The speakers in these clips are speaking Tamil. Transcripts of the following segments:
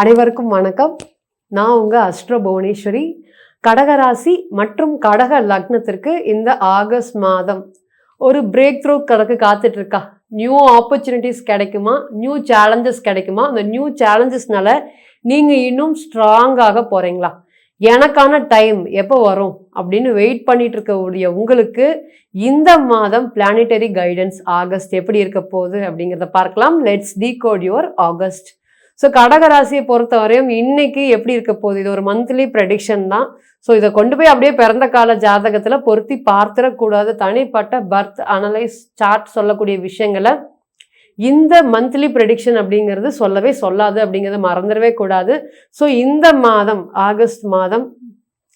அனைவருக்கும் வணக்கம். நான் உங்க அஸ்ட்ரோ புவனேஸ்வரி. கடகராசி மற்றும் கடக லக்னத்திற்கு இந்த ஆகஸ்ட் மாதம் ஒரு பிரேக் த்ரூ கணக்கு காத்துட்டு இருக்கா. நியூ ஆப்பர்ச்சுனிட்டிஸ் கிடைக்குமா, நியூ சேலஞ்சஸ் கிடைக்குமா, அந்த நியூ சேலஞ்சஸ்னால நீங்க இன்னும் ஸ்ட்ராங்காக போறீங்களா, எனக்கான டைம் எப்போ வரும் அப்படின்னு வெயிட் பண்ணிட்டு இருக்கக்கூடிய உங்களுக்கு இந்த மாதம் பிளானிட்டரி கைடன்ஸ் ஆகஸ்ட் எப்படி இருக்க போகுது அப்படிங்கிறத பார்க்கலாம். Let's decode your August. So கடகராசியை பொறுத்தவரையும் இன்னைக்கு எப்படி இருக்க போகுது, இது ஒரு மந்த்லி ப்ரெடிக்ஷன் தான். ஸோ இதை கொண்டு போய் அப்படியே பிறந்த கால ஜாதகத்தில் பொருத்தி பார்த்துடக்கூடாது. தனிப்பட்ட பர்த் அனலைஸ் சார்ட் சொல்லக்கூடிய விஷயங்களை இந்த மந்த்லி ப்ரெடிக்ஷன் அப்படிங்கிறது சொல்லவே சொல்லாது அப்படிங்கிறத மறந்துடவே கூடாது. ஸோ இந்த மாதம் ஆகஸ்ட் மாதம்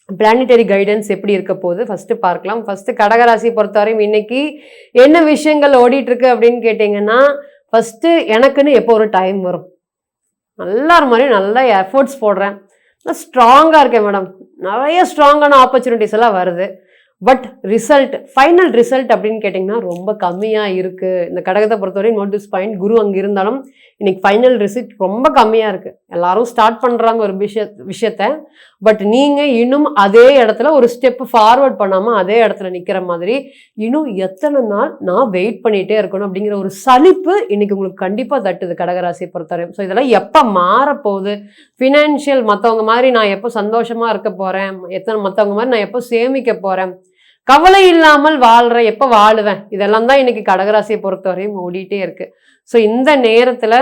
பிளானிட்டரி கைடன்ஸ் எப்படி இருக்க போகுது ஃபர்ஸ்ட் பார்க்கலாம். ஃபர்ஸ்ட் கடகராசியை பொறுத்தவரையும் இன்னைக்கு என்ன விஷயங்கள் ஓடிட்டு இருக்கு அப்படின்னு கேட்டிங்கன்னா, ஃபர்ஸ்ட் எனக்குன்னு எப்போ ஒரு டைம் வரும், எல்லாரும் மாதிரியும் நல்லா எஃபர்ட்ஸ் போடுறேன், ஸ்ட்ராங்காக இருக்கேன் மேடம், நிறைய ஸ்ட்ராங்கான ஆப்பர்ச்சுனிட்டிஸ் எல்லாம் வருது. பட் ரிசல்ட், ஃபைனல் ரிசல்ட் அப்படின்னு கேட்டிங்கன்னா ரொம்ப கம்மியாக இருக்குது. இந்த கடகத்தை பொறுத்தவரை நோட்டீஸ் பாயிண்ட் குரு அங்கே இருந்தாலும் இன்னைக்கு ஃபைனல் ரிசல்ட் ரொம்ப கம்மியாக இருக்குது. எல்லாரும் ஸ்டார்ட் பண்ணுறாங்க ஒரு விஷயத்த, பட் நீங்கள் இன்னும் அதே இடத்துல ஒரு ஸ்டெப் ஃபார்வர்ட் பண்ணாமல் அதே இடத்துல நிற்கிற மாதிரி இன்னும் எத்தனை நாள் நான் வெயிட் பண்ணிகிட்டே இருக்கணும் அப்படிங்கிற ஒரு சலிப்பு இன்னைக்கு உங்களுக்கு கண்டிப்பாக தட்டுது கடகராசியை பொறுத்தவரையும். ஸோ இதெல்லாம் எப்போ மாறப்போகுது, ஃபினான்ஷியல் மற்றவங்க மாதிரி நான் எப்போ சந்தோஷமாக இருக்க போகிறேன், மற்றவங்க மாதிரி நான் எப்போ சேமிக்க போகிறேன், கவலை இல்லாமல் வாழ்றேன், எப்போ வாழுவேன், இதெல்லாம் தான் இன்னைக்கு கடகராசியை பொறுத்தவரையும் ஓடிட்டே இருக்கு. ஸோ இந்த நேரத்தில்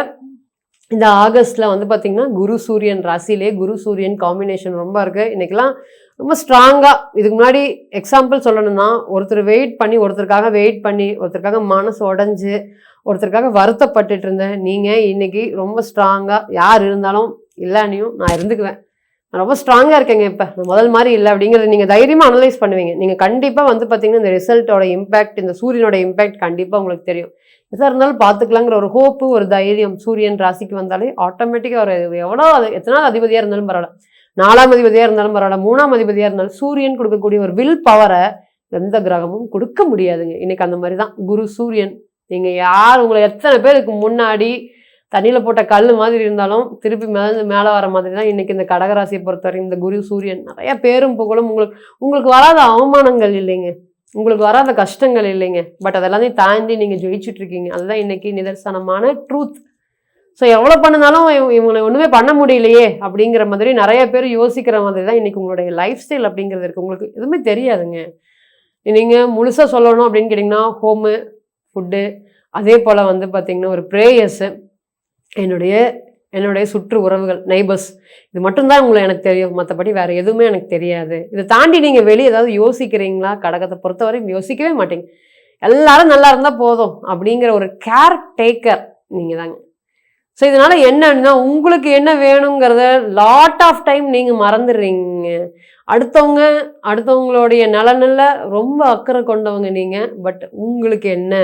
இந்த ஆகஸ்ட்ல வந்து பார்த்தீங்கன்னா குரு சூரியன் ராசியிலே குரு சூரியன் காம்பினேஷன் ரொம்ப இருக்கு. இன்னைக்கெல்லாம் ரொம்ப ஸ்ட்ராங்கா, இதுக்கு முன்னாடி எக்ஸாம்பிள் சொல்லணும்னா ஒருத்தர் ஒருத்தருக்காக வெயிட் பண்ணி ஒருத்தருக்காக மனசு உடஞ்சு ஒருத்தருக்காக வருத்தப்பட்டுட்டு இருந்தேன். நீங்க இன்னைக்கு ரொம்ப ஸ்ட்ராங்கா, யார் இருந்தாலும் இல்லைன்னையும் நான் இருந்துக்குவேன், நான் ரொம்ப ஸ்ட்ராங்காக இருக்கேங்க, இப்போ நான் முதல் மாதிரி இல்லை அப்படிங்கிறது நீங்கள் தைரியமாக அனலைஸ் பண்ணுவீங்க. நீங்கள் கண்டிப்பாக வந்து பார்த்தீங்கன்னா இந்த ரிசல்ட்டோட இம்பேக்ட், இந்த சூரியனோட இம்பேக்ட் கண்டிப்பாக உங்களுக்கு தெரியும். எதாக இருந்தாலும் பார்த்துக்கலாங்கிற ஒரு ஹோப்பு, ஒரு தைரியம் சூரியன் ராசிக்கு வந்தாலே ஆட்டோமேட்டிக்காக ஒரு எவ்வளோ எத்தனாவது அதிபதியாக இருந்தாலும் பரவாயில்ல, 4ஆம் அதிபதியாக இருந்தாலும் பரவாயில்ல, 3ஆம் அதிபதியாக இருந்தாலும் சூரியன் கொடுக்கக்கூடிய ஒரு வில் பவரை எந்த கிரகமும் கொடுக்க முடியாதுங்க. இன்னைக்கு அந்த மாதிரி தான் குரு சூரியன். நீங்கள் யார், உங்களை எத்தனை பேருக்கு முன்னாடி தண்ணியில் போட்ட கல் மாதிரி இருந்தாலும் திருப்பி மேலே வர மாதிரி தான் இன்னைக்கு இந்த கடகராசியை பொறுத்தவரைக்கும் இந்த குரு சூரியன். நிறைய பேரும் புகழும், உங்களுக்கு வராத அவமானங்கள் இல்லைங்க, உங்களுக்கு வராத கஷ்டங்கள் இல்லைங்க, பட் அதெல்லாத்தையும் தாண்டி நீங்கள் ஜெயிச்சுட்டு இருக்கீங்க. அதுதான் இன்னைக்கு நிதர்சனமான ட்ரூத். ஸோ எவ்வளோ பண்ணினாலும் இவங்களை ஒன்றுமே பண்ண முடியலையே அப்படிங்கிற மாதிரி நிறைய பேர் யோசிக்கிற மாதிரி தான் இன்னைக்கு உங்களுடைய லைஃப் ஸ்டைல் அப்படிங்கிறது இருக்குது. உங்களுக்கு எதுவுமே தெரியாதுங்க. நீங்கள் முழுசாக சொல்லணும் அப்படின்னு கேட்டிங்கன்னா ஹோமு, ஃபுட்டு, அதே போல் வந்து பார்த்திங்கன்னா ஒரு ப்ரேயர்ஸு, என்னுடைய சுற்று உறவுகள், நெய்பர்ஸ், இது மட்டும்தான் எனக்கு தெரியும். மற்றபடி வேறு எதுவுமே எனக்கு தெரியாது. இதை தாண்டி நீங்கள் வெளியே ஏதாவது யோசிக்கிறீங்களா? கடகத்தை பொறுத்தவரையும் யோசிக்கவே மாட்டீங்க. எல்லாரும் நல்லா இருந்தால் போதும் அப்படிங்கிற ஒரு கேர் டேக்கர் நீங்கள் தாங்க. ஸோ இதனால் என்னன்னா உங்களுக்கு என்ன வேணுங்கிறத லாட் ஆஃப் டைம் நீங்கள் மறந்துடுறீங்க. அடுத்தவங்களுடைய நலனில் ரொம்ப அக்கறை கொண்டவங்க நீங்கள், பட் உங்களுக்கு என்ன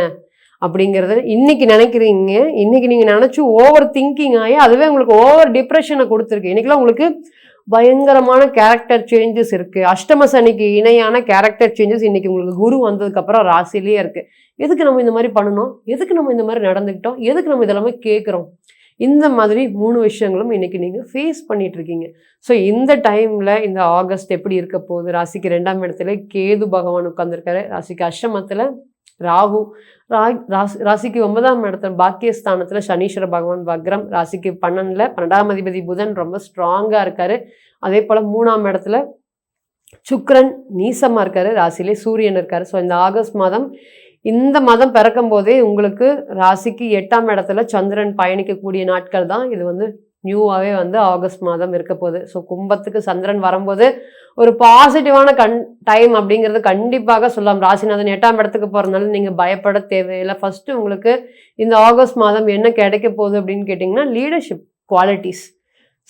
அப்படிங்கிறத இன்னைக்கு நினைக்கிறீங்க. இன்னைக்கு நீங்கள் நினச்சி ஓவர் திங்கிங் ஆகி அதுவே உங்களுக்கு ஓவர் டிப்ரெஷனை கொடுத்துருக்கு. இன்னைக்கெல்லாம் உங்களுக்கு பயங்கரமான கேரக்டர் சேஞ்சஸ் இருக்குது. அஷ்டம சனிக்கு இணையான கேரக்டர் சேஞ்சஸ் இன்னைக்கு உங்களுக்கு குரு வந்ததுக்கப்புறம் ராசிலேயே இருக்குது. எதுக்கு நம்ம இந்த மாதிரி பண்ணணும், எதுக்கு நம்ம இந்த மாதிரி நடந்துக்கிட்டோம், எதுக்கு நம்ம இதெல்லாமே கேட்குறோம், இந்த மாதிரி 3 விஷயங்களும் இன்னைக்கு நீங்கள் ஃபேஸ் பண்ணிட்டு இருக்கீங்க. ஸோ இந்த டைமில் இந்த ஆகஸ்ட் எப்படி இருக்க போகுது, ராசிக்கு 2ஆம் இடத்துல கேது பகவான் உட்காந்துருக்காரு, ராசிக்கு அஷ்டமத்தில் ராகு, ராசிக்கு 9ஆம் இடத்துல பாக்கியஸ்தானத்தில் சனீஸ்வர பகவான் வக்ரம், ராசிக்கு 12ஆம் அதிபதி புதன் ரொம்ப ஸ்ட்ராங்காக இருக்காரு. அதே போல் 3ஆம் இடத்துல சுக்கிரன் நீசமாக இருக்காரு, ராசியிலே சூரியன் இருக்காரு. ஸோ இந்த மாதம் பிறக்கும் போதே உங்களுக்கு ராசிக்கு 8ஆம் இடத்துல சந்திரன் பயணிக்கக்கூடிய நாட்கள் தான் இது. வந்து நியூவாகவே வந்து ஆகஸ்ட் மாதம் இருக்க போகுது. ஸோ கும்பத்துக்கு சந்திரன் வரும்போது ஒரு பாசிட்டிவான டைம் அப்படிங்கிறது கண்டிப்பாக சொல்லலாம். ராசிநாதன் 8ஆம் இடத்துக்கு போகிறதுனால நீங்கள் பயப்பட தேவையில்லை. ஃபஸ்ட்டு உங்களுக்கு இந்த ஆகஸ்ட் மாதம் என்ன கிடைக்க போகுது அப்படின்னு கேட்டிங்கன்னா லீடர்ஷிப் குவாலிட்டிஸ்.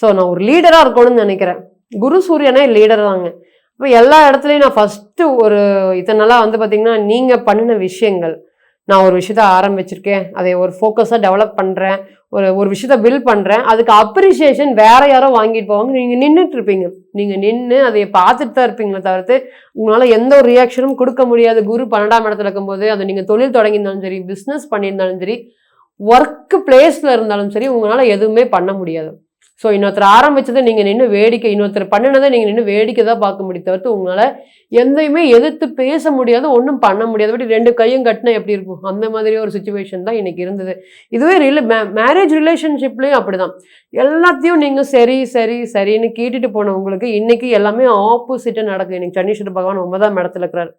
ஸோ நான் ஒரு லீடராக இருக்கணும்னு நினைக்கிறேன். குரு சூரியனே லீடர் தாங்க. இப்போ எல்லா இடத்துலையும் நான் ஃபஸ்ட்டு ஒரு இதனால வந்து பார்த்திங்கன்னா நீங்கள் பண்ணின விஷயங்கள், நான் ஒரு விஷயத்த ஆரம்பிச்சிருக்கேன், அதை ஒரு ஃபோக்கஸாக டெவலப் பண்ணுறேன், ஒரு விஷயத்த பில்ட் பண்ணுறேன், அதுக்கு அப்ரிசியேஷன் வேறு யாரோ வாங்கிட்டு போவாங்க, நீங்கள் நின்றுட்டு இருப்பீங்க. நீங்கள் நின்று அதை பார்த்துட்டு தான் இருப்பீங்களே தவிர்த்து உங்களால் எந்த ஒரு ரியாக்ஷனும் கொடுக்க முடியாது. குரு 12ஆம் இடத்துல இருக்கும்போது அது நீங்கள் தொழில் தொடங்கியிருந்தாலும் சரி, பிஸ்னஸ் பண்ணியிருந்தாலும் சரி, ஒர்க் பிளேஸில் இருந்தாலும் சரி, உங்களால் எதுவுமே பண்ண முடியாது. ஸோ இன்னொருத்தர் ஆரம்பிச்சதை நீங்கள் நின்று வேடிக்கை, இன்னொருத்தர் பண்ணினதை நீங்கள் நின்று வேடிக்கை தான் பார்க்க முடியும் தவிர்த்து உங்களால் எந்தையுமே எதிர்த்து பேச முடியாது, ஒன்றும் பண்ண முடியாது. அப்படி 2 கையும் கட்டினா எப்படி இருக்கும், அந்த மாதிரி ஒரு சுச்சுவேஷன் தான் இன்னைக்கு இருந்தது. இதுவே மேரேஜ் ரிலேஷன்ஷிப்லேயும் அப்படிதான். எல்லாத்தையும் நீங்கள் சரி சரி சரின்னு கேட்டுட்டு போன உங்களுக்கு இன்னைக்கு எல்லாமே ஆப்போசிட்டாக நடக்குது. இன்னைக்கு சனீஸ்வர பகவான் 9ஆம் இடத்துல இருக்கிறார்.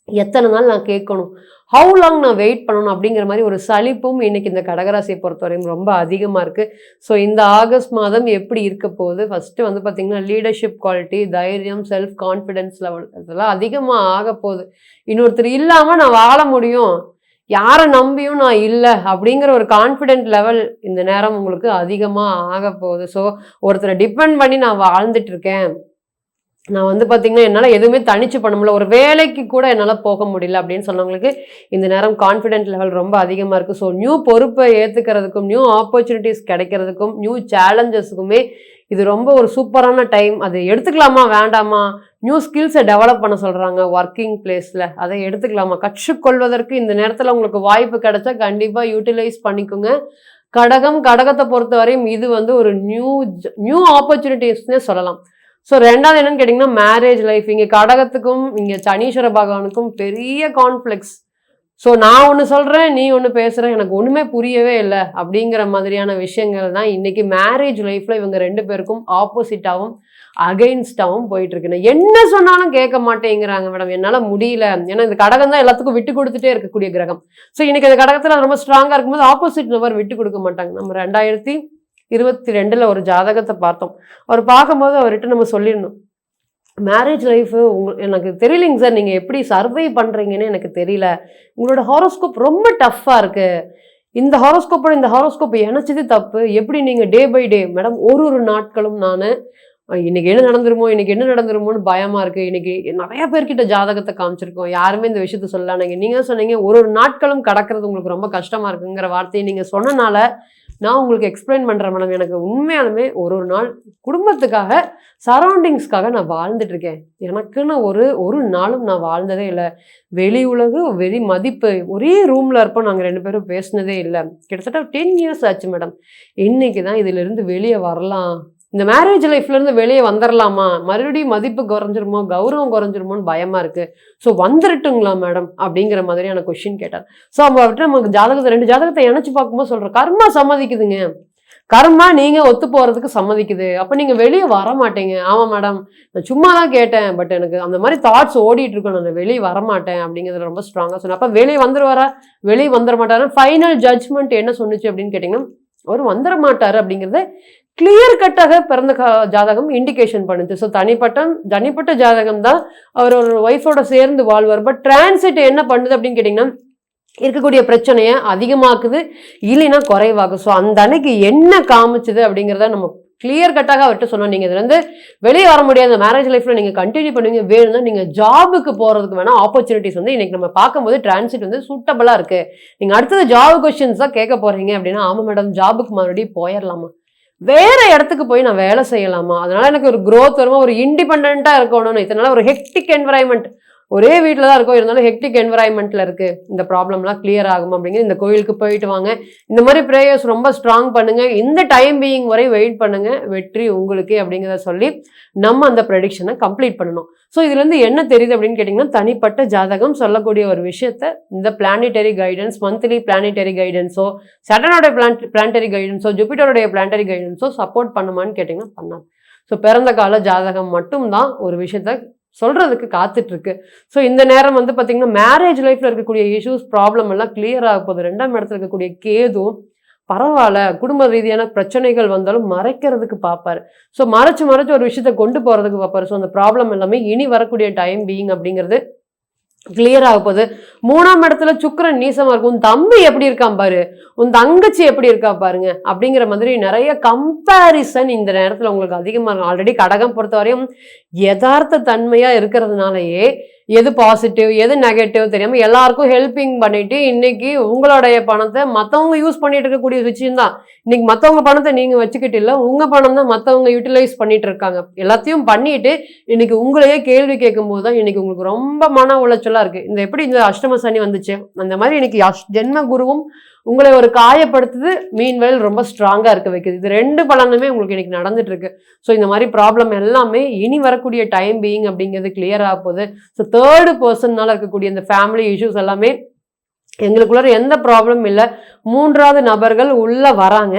எத்தனை நாள் நான் கேட்கணும், ஹவு லாங் நான் வெயிட் பண்ணணும் அப்படிங்கிற மாதிரி ஒரு சலிப்பும் இன்னைக்கு இந்த கடகராசியை பொறுத்தவரையும் ரொம்ப அதிகமாக இருக்குது. ஸோ இந்த ஆகஸ்ட் மாதம் எப்படி இருக்க போகுது, ஃபஸ்ட்டு வந்து பார்த்திங்கன்னா லீடர்ஷிப் குவாலிட்டி, தைரியம், செல்ஃப் கான்ஃபிடென்ஸ் லெவல் இதெல்லாம் அதிகமாக ஆக போகுது. இன்னொருத்தர் இல்லாமல் நான் வாழ முடியும், யாரை நம்பியும் நான் இல்லை அப்படிங்கிற ஒரு கான்ஃபிடென்ட் லெவல் இந்த நேரம் உங்களுக்கு அதிகமாக ஆக போகுது. ஸோ ஒருத்தரை டிபெண்ட் பண்ணி நான் வாழ்ந்துட்டு இருக்கேன், நான் வந்து பார்த்தீங்கன்னா என்னால் எதுவுமே தனிச்சு பண்ண முடியல, ஒரு வேலைக்கு கூட என்னால் போக முடியல அப்படின்னு சொன்னவங்களுக்கு இந்த நேரம் கான்ஃபிடென்ட் லெவல் ரொம்ப அதிகமாக இருக்குது. ஸோ நியூ பொறுப்பை ஏற்றுக்கிறதுக்கும், நியூ ஆப்பர்ச்சுனிட்டிஸ் கிடைக்கிறதுக்கும், நியூ சேலஞ்சஸுக்குமே இது ரொம்ப ஒரு சூப்பரான டைம். அது எடுத்துக்கலாமா வேண்டாமா, நியூ ஸ்கில்ஸை டெவலப் பண்ண சொல்கிறாங்க ஒர்க்கிங் பிளேஸில், அதை எடுத்துக்கலாமா, கற்றுக்கொள்வதற்கு இந்த நேரத்தில் உங்களுக்கு வாய்ப்பு கிடைச்சா கண்டிப்பாக யூட்டிலைஸ் பண்ணிக்கோங்க. கடகத்தை பொறுத்த வரையும் இது வந்து ஒரு நியூ ஆப்பர்ச்சுனிட்டிஸ்னே சொல்லலாம். ஸோ ரெண்டாவது என்னன்னு கேட்டிங்கன்னா மேரேஜ் லைஃப். இங்கே கடகத்துக்கும் இங்கே சனீஸ்வர பகவானுக்கும் பெரிய கான்ஃப்ளிக்ஸ். ஸோ நான் ஒன்று சொல்கிறேன், நீ ஒன்று பேசுகிற, எனக்கு ஒன்றுமே புரியவே இல்லை அப்படிங்கிற மாதிரியான விஷயங்கள் தான் இன்றைக்கி மேரேஜ் லைஃப்பில் இவங்க 2 பேருக்கும் ஆப்போசிட்டாகவும் அகெயின்ஸ்டாகவும் போயிட்டுருக்குன்னு. என்ன சொன்னாலும் கேட்க மாட்டேங்கிறாங்க மேடம், என்னால் முடியல. ஏன்னா இந்த கடகம் தான் எல்லாத்துக்கும் விட்டு கொடுத்துட்டே இருக்கக்கூடிய கிரகம். ஸோ இன்றைக்கி அந்த கடகத்தில் ரொம்ப ஸ்ட்ராங்காக இருக்கும்போது ஆப்போசிட் நபர் விட்டு கொடுக்க மாட்டாங்க. நம்ம 2022 ஒரு ஜாதகத்தை பார்த்தோம். அவர் பார்க்கும்போது அவர்கிட்ட நம்ம சொல்லிடணும், மேரேஜ் லைஃபு எனக்கு தெரியலைங்க சார், நீங்கள் எப்படி சர்வை பண்ணுறீங்கன்னு எனக்கு தெரியல, உங்களோட ஹாரோஸ்கோப் ரொம்ப டஃப்பாக இருக்குது, இந்த ஹாரோஸ்கோப்போட இந்த ஹாரோஸ்கோப் இணைச்சது தப்பு, எப்படி நீங்கள் டே பை டே மேடம் ஒரு நாட்களும் நான் இன்னைக்கு என்ன நடந்துருமோன்னு பயமாக இருக்குது. இன்னைக்கு நிறைய பேர்கிட்ட ஜாதகத்தை காமிச்சிருக்கோம், யாருமே இந்த விஷயத்த சொல்லலாங்க. நீங்கள் சொன்னீங்க ஒரு நாட்களும் கடக்கிறது உங்களுக்கு ரொம்ப கஷ்டமாக இருக்குங்கிற வார்த்தையை நீங்கள் சொன்னனால நான் உங்களுக்கு எக்ஸ்பிளைன் பண்ணுறேன் மேடம். எனக்கு உண்மையாலுமே ஒரு நாள் குடும்பத்துக்காக, சரௌண்டிங்ஸ்க்காக நான் வாழ்ந்துட்டுருக்கேன். எனக்குன்னு ஒரு நாளும் நான் வாழ்ந்ததே இல்லை. வெளி உலகு வெறி மதிப்பு, ஒரே ரூமில் இருப்போம், நாங்கள் 2 பேரும் பேசினதே இல்லை. கிட்டத்தட்ட 10 இயர்ஸ் ஆச்சு மேடம். இன்னைக்கு தான் இதிலிருந்து வெளியே வரலாம், இந்த மேரேஜ் லைஃப்லேருந்து வெளியே வந்துடலாமா, மறுபடியும் மதிப்பு குறைஞ்சிருமோ, கௌரவம் குறைஞ்சிருமோன்னு பயமாக இருக்குது. ஸோ வந்துருட்டுங்களா மேடம் அப்படிங்கிற மாதிரியான கொஷின் கேட்டார். ஸோ அவர்கிட்ட நமக்கு ஜாதகத்தை 2 ஜாதகத்தை இணைச்சி பார்க்கும்போது சொல்கிறேன், கர்மா சம்மதிக்குதுங்க, கர்மா நீங்கள் ஒத்து போகிறதுக்கு சம்மதிக்குது, அப்போ நீங்கள் வெளியே வர மாட்டேங்க. ஆமாம் மேடம், நான் சும்மா தான் கேட்டேன், பட் எனக்கு அந்த மாதிரி தாட்ஸ் ஓடிட்டு இருக்கணும், நான் வெளியே வரமாட்டேன் அப்படிங்கிறது ரொம்ப ஸ்ட்ராங்காக சொன்னேன். அப்போ வெளியே வந்துடுவாரா, வெளியே வந்துட மாட்டாரா, ஃபைனல் ஜட்ஜ்மெண்ட் என்ன சொன்னிச்சு அப்படின்னு கேட்டிங்கன்னா, அவர் வந்துட மாட்டார் அப்படிங்கிறத கிளியர் கட்டாக பிறந்த ஜாதகம் இண்டிகேஷன் பண்ணுச்சு. ஸோ தனிப்பட்ட ஜாதகம் தான் அவர் ஒரு ஒய்ஃபோட சேர்ந்து வாழ்வார். பட் டிரான்சிட் என்ன பண்ணுது அப்படின்னு கேட்டிங்கன்னா, இருக்கக்கூடிய பிரச்சனையை அதிகமாக்குது, இல்லைன்னா குறைவாகும். ஸோ அந்த அன்னைக்கு என்ன காமிச்சுது அப்படிங்கிறத நம்ம கிளியர் கட்டாக அவர்கிட்ட சொன்னோம். நீங்கள் இதுலேருந்து வெளியே வர முடியாது, மேரேஜ் லைஃப்பில் நீங்கள் கண்டினியூ பண்ணுவீங்க, வேணும்னா நீங்கள் ஜாபுக்கு போகிறதுக்கு வேணால் ஆப்பர்ச்சுனிட்டிஸ் வந்து இன்றைக்கி நம்ம பார்க்கும்போது டிரான்சிட் வந்து சூட்டபுளாக இருக்குது. நீங்கள் அடுத்தது ஜாப் கொஸ்டின்ஸ் தான் கேட்க போகிறீங்க அப்படின்னா, ஆமாம் மேடம் ஜாபுக்கு மறுபடியும் போயிடலாமா, வேற இடத்துக்கு போய் நான் வேலை செய்யலாமா, அதனால எனக்கு ஒரு க்ரோத் வருமா, ஒரு இண்டிபெண்டா இருக்கணும்னு. இதனால ஒரு ஹெக்டிக் என்வரான்மெண்ட், ஒரே வீட்டில் தான் இருக்கும், இருந்தாலும் ஹெக்டிக் என்வரான்மெண்ட்ல இருக்கு, இந்த ப்ராப்ளம்லாம் கிளியர் ஆகும் அப்படிங்கிற இந்த கோயிலுக்கு போயிட்டு வாங்க, இந்த மாதிரி ப்ரேயர்ஸ் ரொம்ப ஸ்ட்ராங் பண்ணுங்க, இந்த டைம் பீயிங் வரை வெயிட் பண்ணுங்க, வெற்றி உங்களுக்கு அப்படிங்கிறத சொல்லி நம்ம அந்த ப்ரெடிக்ஷனை கம்ப்ளீட் பண்ணணும். ஸோ இதுலேருந்து என்ன தெரியுது அப்படின்னு கேட்டிங்கன்னா, தனிப்பட்ட ஜாதகம் சொல்லக்கூடிய ஒரு விஷயத்த இந்த பிளானிட்டரி கைடன்ஸ், மந்த்லி பிளானிட்டரி கைடன்ஸோ, சட்டனோட பிளானிட்டரி கைடன்ஸோ, ஜூபிட்டருடைய பிளானிட்டரி கைடன்ஸோ சப்போர்ட் பண்ணுமான்னு கேட்டிங்கன்னா பண்ணாது. ஸோ பிறந்த கால ஜாதகம் மட்டும்தான் ஒரு விஷயத்த சொல்றதுக்கு காத்துட்டு இருக்கு. ஸோ இந்த நேரம் வந்து பார்த்தீங்கன்னா மேரேஜ் லைஃப்ல இருக்கக்கூடிய இஷ்யூஸ், ப்ராப்ளம் எல்லாம் கிளியர் ஆக போகுது. 2ஆம் இடத்துல இருக்கக்கூடிய கேது பரவாயில்ல, குடும்ப ரீதியான பிரச்சனைகள் வந்தாலும் மறைக்கிறதுக்கு பார்ப்பாரு. ஸோ மறைச்சு ஒரு விஷயத்த கொண்டு போறதுக்கு பார்ப்பாரு. ஸோ அந்த ப்ராப்ளம் எல்லாமே இனி வரக்கூடிய டைம் பீயிங் அப்படிங்கிறது கிளியர் ஆக போகுது. 3ஆம் இடத்துல சுக்கிரன் நீசமா இருக்கும். உன் தம்பி எப்படி இருக்கான் பாரு, உன் தங்கச்சி எப்படி இருக்கா பாருங்க அப்படிங்கிற மாதிரி நிறைய கம்பேரிசன் இந்த நேரத்தில் உங்களுக்கு அதிகமாக இருக்கும். ஆல்ரெடி கடகம் பொறுத்தவரையும் யதார்த்த தன்மையா இருக்கிறதுனாலயே எது பாசிட்டிவ் எது நெகட்டிவ் தெரியாமல் எல்லாருக்கும் ஹெல்பிங் பண்ணிட்டு இன்னைக்கு உங்களுடைய பணத்தை மற்றவங்க யூஸ் பண்ணிட்டு இருக்கக்கூடிய விஷயம் தான். இன்னைக்கு மற்றவங்க பணத்தை நீங்கள் வச்சுக்கிட்டு இல்லை, உங்கள் பணம் தான் மற்றவங்க யூட்டிலைஸ் பண்ணிட்டு இருக்காங்க. எல்லாத்தையும் பண்ணிட்டு இன்னைக்கு உங்களையே கேள்வி கேட்கும் போது தான் இன்னைக்கு உங்களுக்கு ரொம்ப மன உளைச்சலாக இருக்குது. இந்த எப்படி இந்த அஷ்டம சனி வந்துச்சு, அந்த மாதிரி இன்னைக்கு ஜென்ம குருவும் உங்களை ஒரு காயப்படுத்துது, மீன்வேல் ரொம்ப ஸ்ட்ராங்கா இருக்க வைக்குது. இது 2 பலனுமே உங்களுக்கு இன்னைக்கு நடந்துட்டு இருக்கு. ஸோ இந்த மாதிரி ப்ராப்ளம் எல்லாமே இனி வரக்கூடிய டைம் பீயிங் அப்படிங்கிறது கிளியர் ஆக போகுது. ஸோ தேர்டு பர்சன்னால இருக்கக்கூடிய இந்த ஃபேமிலி இஷ்யூஸ் எல்லாமே எங்களுக்குள்ள எந்த ப்ராப்ளம் இல்லை. 3வது நபர்கள் உள்ள வராங்க.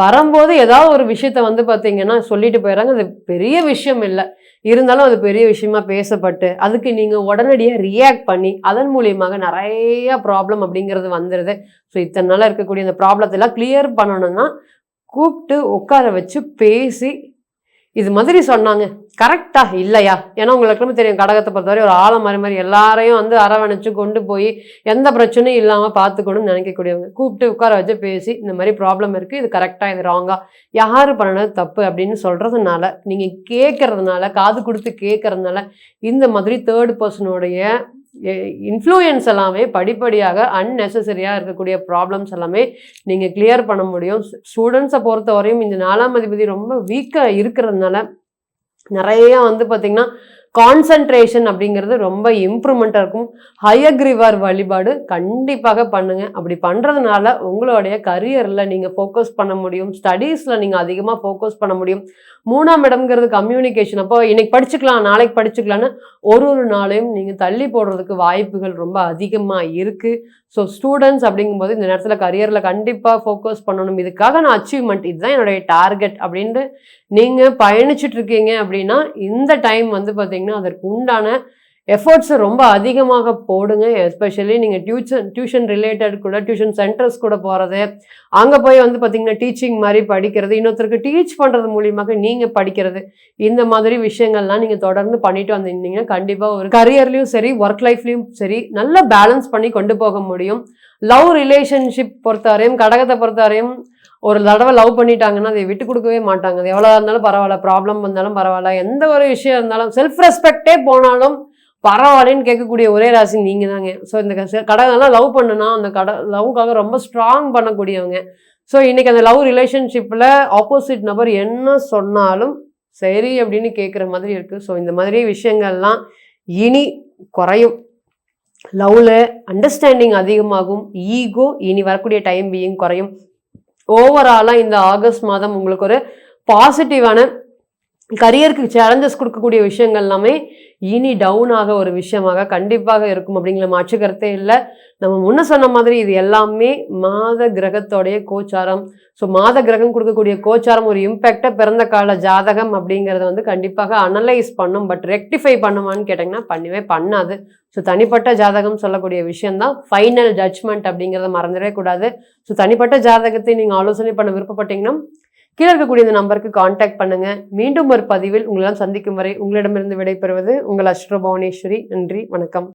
வரும்போது ஏதாவது ஒரு விஷயத்த வந்து பார்த்தீங்கன்னா சொல்லிட்டு போயிடறாங்க. அது பெரிய விஷயம் இல்லை, இருந்தாலும் அது பெரிய விஷயமா பேசப்பட்டு அதுக்கு நீங்கள் உடனடியாக ரியாக்ட் பண்ணி அதன் மூலியமாக நிறைய ப்ராப்ளம் அப்படிங்கிறது வந்துடுது. ஸோ இத்தனை நாளாக இருக்கக்கூடிய இந்த ப்ராப்ளத்தெல்லாம் கிளியர் பண்ணணும்னா கூப்பிட்டு உட்கார வச்சு பேசி இது மாதிரி சொன்னாங்க கரெக்டா இல்லையா? ஏன்னா உங்களுக்கு தெரியும், கடகத்தை பொறுத்தவரை ஒரு ஆழமறை மாதிரி எல்லாரையும் வந்து அரவணைச்சு கொண்டு போய் எந்த பிரச்சனையும் இல்லாமல் பார்த்துக்கணும்னு நினைக்கக்கூடியவங்க. கூப்பிட்டு உட்கார வச்சு பேசி இந்த மாதிரி ப்ராப்ளம் இருக்குது, இது கரெக்டாக இது ராங்கா, யார் பண்ணது தப்பு அப்படின்னு சொல்கிறதுனால, நீங்கள் கேட்கறதுனால, காது கொடுத்து கேட்கறதுனால இந்த மாதிரி தேர்ட் பர்சனுடைய இன்ஃப்ளூயன்ஸ் எல்லாமே படிப்படியாக அன்னெசரியாக இருக்கக்கூடிய ப்ராப்ளம்ஸ் எல்லாமே நீங்கள் கிளியர் பண்ண முடியும். ஸ்டூடெண்ட்ஸை பொறுத்த வரையும் இந்த 4ஆம் அதிபதி ரொம்ப வீக்காக இருக்கிறதுனால நிறைய வந்து பார்த்திங்கன்னா கான்சன்ட்ரேஷன் அப்படிங்கிறது ரொம்ப இம்ப்ரூவ்மெண்ட்டாக இருக்கும். ஹயக்ரிவார் வழிபாடு கண்டிப்பாக பண்ணுங்கள். அப்படி பண்ணுறதுனால உங்களுடைய கரியரில் நீங்கள் ஃபோக்கஸ் பண்ண முடியும், ஸ்டடீஸில் நீங்கள் அதிகமாக ஃபோக்கஸ் பண்ண முடியும். 3ஆம் இடம்ங்கிறது கம்யூனிகேஷன். அப்போ இன்னைக்கு படிச்சுக்கலாம் நாளைக்கு படிச்சுக்கலான்னு ஒரு நாளையும் நீங்கள் தள்ளி போடுறதுக்கு வாய்ப்புகள் ரொம்ப அதிகமாக இருக்குது. ஸோ ஸ்டூடெண்ட்ஸ் அப்படிங்கும்போது இந்த நேரத்தில் கரியரில் கண்டிப்பாக ஃபோக்கஸ் பண்ணணும். இதுக்காக நான் அச்சீவ்மெண்ட், இதுதான் என்னுடைய டார்கெட் அப்படின்ட்டு நீங்கள் பயணிச்சுட்டு இருக்கீங்க அப்படின்னா இந்த டைம் வந்து பார்த்தீங்கன்னா அதற்கு உண்டான எஃபர்ட்ஸை ரொம்ப அதிகமாக போடுங்க. எஸ்பெஷலி நீங்கள் டியூஷன் ரிலேட்டட் கூட, டியூஷன் சென்டர்ஸ் கூட போகிறது, அங்கே போய் வந்து பார்த்திங்கன்னா டீச்சிங் மாதிரி படிக்கிறது, இன்னொருத்தருக்கு டீச் பண்ணுறது மூலியமாக நீங்கள் படிக்கிறது, இந்த மாதிரி விஷயங்கள்லாம் நீங்கள் தொடர்ந்து பண்ணிட்டு வந்திருந்தீங்கன்னா கண்டிப்பாக ஒரு கரியர்லேயும் சரி ஒர்க் லைஃப்லேயும் சரி நல்லா பேலன்ஸ் பண்ணி கொண்டு போக முடியும். லவ் ரிலேஷன்ஷிப் பொறுத்தவரையும், கடகத்தை பொறுத்தவரையும் ஒரு தடவை லவ் பண்ணிட்டாங்கன்னா அதை விட்டு கொடுக்கவே மாட்டாங்க. அது எவ்வளோ இருந்தாலும் பரவாயில்ல, ப்ராப்ளம் வந்தாலும் பரவாயில்ல, எந்த ஒரு விஷயம் இருந்தாலும் செல்ஃப் ரெஸ்பெக்டே போனாலும் பரவாயில்லன்னு கேட்கக்கூடிய ஒரே ராசி நீங்கள் தாங்க. ஸோ இந்த கடகெல்லாம் லவ் பண்ணுனா அந்த லவ்வுக்காக ரொம்ப ஸ்ட்ராங் பண்ணக்கூடியவங்க. ஸோ இன்றைக்கி அந்த லவ் ரிலேஷன்ஷிப்பில் ஆப்போசிட் நபர் என்ன சொன்னாலும் சரி அப்படின்னு கேட்குற மாதிரி இருக்குது. ஸோ இந்த மாதிரி விஷயங்கள்லாம் இனி குறையும். லவ்வில் அண்டர்ஸ்டாண்டிங் அதிகமாகும், ஈகோ இனி வரக்கூடிய டைம் பீயிங் குறையும். ஓவராலாக இந்த ஆகஸ்ட் மாதம் உங்களுக்கு ஒரு பாசிட்டிவான கரியருக்கு சேலஞ்சஸ் கொடுக்கக்கூடிய விஷயங்கள் எல்லாமே இனி டவுன் ஆக ஒரு விஷயமாக கண்டிப்பாக இருக்கும் அப்படிங்கிற மாற்று கருத்தே இல்லை. நம்ம முன்ன சொன்ன மாதிரி இது எல்லாமே மாத கிரகத்தோடைய கோச்சாரம். ஸோ மாத கிரகம் கொடுக்கக்கூடிய கோச்சாரம் ஒரு இம்பேக்டை பிறந்த கால ஜாதகம் அப்படிங்கிறத வந்து கண்டிப்பாக அனலைஸ் பண்ணும். பட் ரெக்டிஃபை பண்ணுமான்னு கேட்டிங்கன்னா பண்ணவே பண்ணாது. ஸோ தனிப்பட்ட ஜாதகம் சொல்லக்கூடிய விஷயம்தான் ஃபைனல் ஜட்ஜ்மெண்ட் அப்படிங்கிறத மறந்துடவே கூடாது. ஸோ தனிப்பட்ட ஜாதகத்தை நீங்கள் ஆலோசனை பண்ண விருப்பப்பட்டீங்கன்னா கீழே இருக்கக்கூடிய இந்த நம்பருக்கு காண்டாக்ட் பண்ணுங்க. மீண்டும் ஒரு பதிவில் உங்களெல்லாம் சந்திக்கும் வரை உங்களிடமிருந்து விடைபெறுவது உங்கள் அஸ்ட்ரோ புவனேஸ்வரி. நன்றி, வணக்கம்.